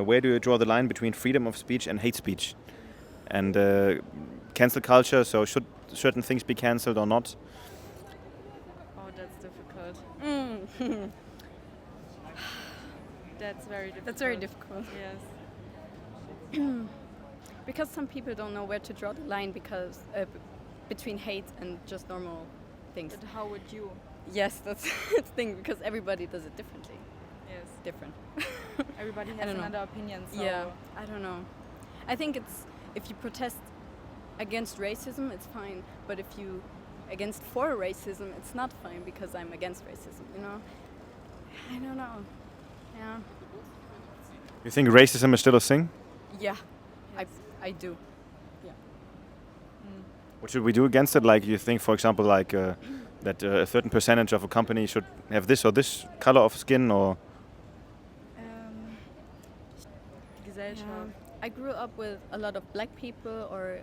Where do you draw the line between freedom of speech and hate speech? And cancel culture, so should certain things be cancelled or not? Oh, that's difficult. Mm. That's very difficult. That's very difficult. Yes. Because some people don't know where to draw the line between hate and just normal things. But how would you? Yes, that's the thing, because everybody does it differently. Yes. Different. Everybody I has don't know. another opinion. So Yeah, I don't know. I think if you protest against racism, it's fine. But if you for racism, it's not fine because I'm against racism. I don't know. Yeah. You think racism is still a thing? Yeah. Yes. I do. Yeah. What should we do against it? Like you think, for example, like that a certain percentage of a company should have this or this color of skin, or Gesellschaft. I grew up with a lot of black people, or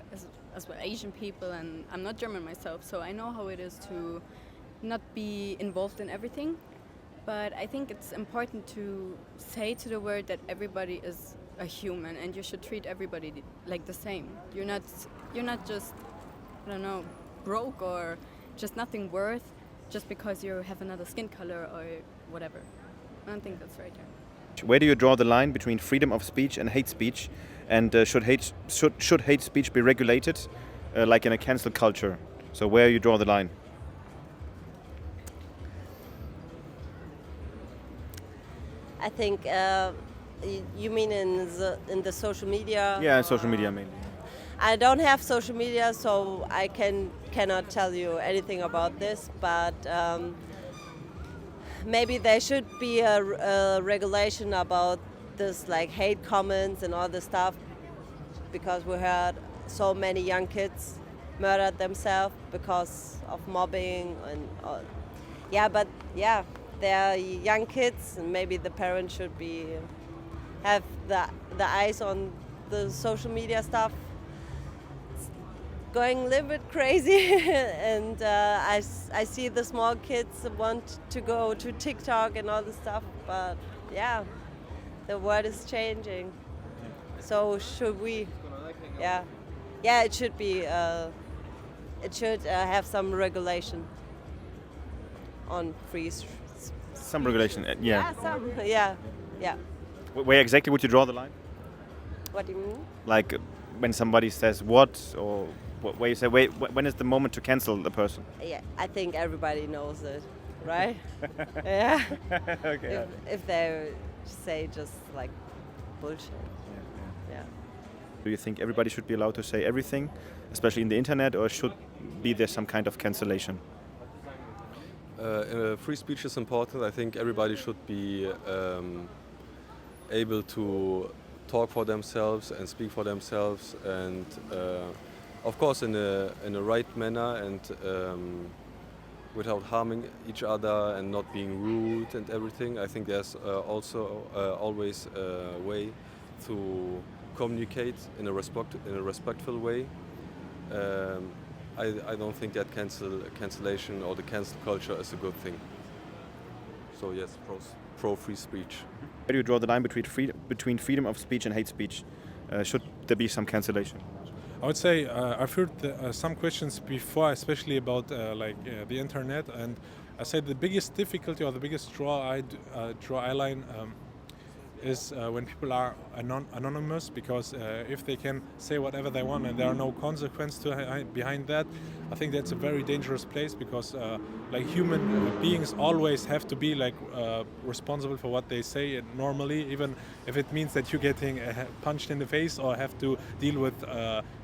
as well Asian people, and I'm not German myself, so I know how it is to not be involved in everything. But I think it's important to say to the world that everybody is a human, and you should treat everybody like the same. You're not just, I don't know, broke or just nothing worth just because you have another skin color or whatever. I don't think that's right. where do you draw the line between freedom of speech and hate speech? And should hate speech be regulated, like in a cancel culture? So where you draw the line? I think you mean in the social media? Yeah, social media mainly. I don't have social media, so I cannot tell you anything about this. But maybe there should be a regulation about this, like hate comments and all this stuff, because we heard so many young kids murdered themselves because of mobbing and all. But they're young kids, and maybe the parents should have the eyes on the social media stuff. It's going a little bit crazy, and I see the small kids want to go to TikTok and all this stuff, but the world is changing. So should we? It should be. It should have some regulation on free. Some regulation, yeah. Yeah. Where exactly would you draw the line? What do you mean? Like when somebody says what, or where you say, wait, when is the moment to cancel the person? Yeah, I think everybody knows it, right? Yeah. Okay. If they say just like bullshit. Yeah. Do you think everybody should be allowed to say everything, especially in the internet, or should there some kind of cancellation? Free speech is important. I think everybody should be able to talk for themselves and speak for themselves, and of course in a right manner, and without harming each other and not being rude and everything. I think there's also always a way to communicate in a respectful way. I don't think that cancellation or the cancel culture is a good thing. So yes, pro free speech. Where do you draw the line between freedom of speech and hate speech? Should there be some cancellation? I would say I've heard some questions before, especially about the internet, and I say the biggest difficulty or the biggest draw I line is when people are anonymous, because if they can say whatever they want and there are no consequences behind that, I think that's a very dangerous place, because human beings always have to be responsible for what they say normally, even if it means that you're getting punched in the face or have to deal with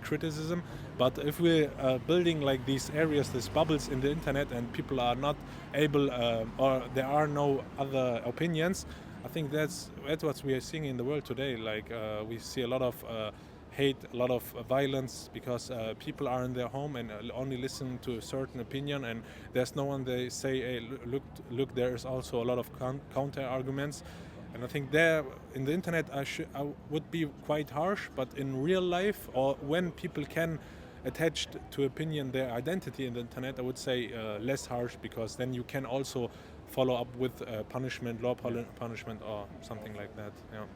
criticism. But if we're building these areas, these bubbles in the internet, and people are not able or there are no other opinions, I think that's what we are seeing in the world today. We see a lot of hate, a lot of violence, because people are in their home and only listen to a certain opinion, and there's no one they say, hey, look, there's also a lot of counter arguments. And I think there in the internet I would be quite harsh, but in real life, or when people can attach to opinion their identity in the internet, I would say less harsh, because then you can also follow up with punishment, punishment or something like that. Yeah.